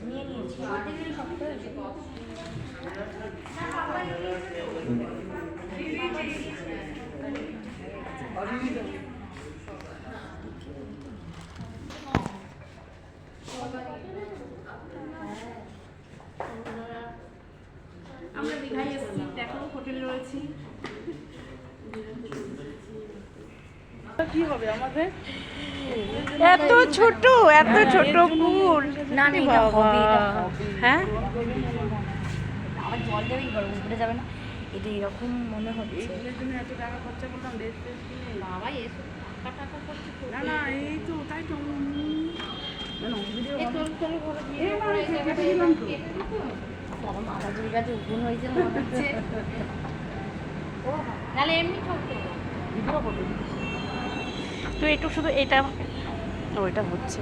নিয়ে নিয়েছি অর্ধেকের শক্ত হয়েছে। আমরা দীঘায় এসেছি, দেখো হোটেলে রয়েছি। কি হবে আমাদের এত ছোট ফুল না না এটা হবে, এটা হবে। হ্যাঁ আবার জল দেবেই উপরে যাবে না, এটা এরকম মনে হচ্ছে। এগুলোর জন্য এত টাকা খরচা করলাম, ড্রেস ট্রেস কিনে। বাবা এসো টাকা খরচ করে। না না এই তো তাই তো বাবা মাথা চুল গাছে উগুন হয়েছে মনে হচ্ছে। নাহলে এমনি ঠকতো তুই একটু শুধু এটা ওইটা হচ্ছে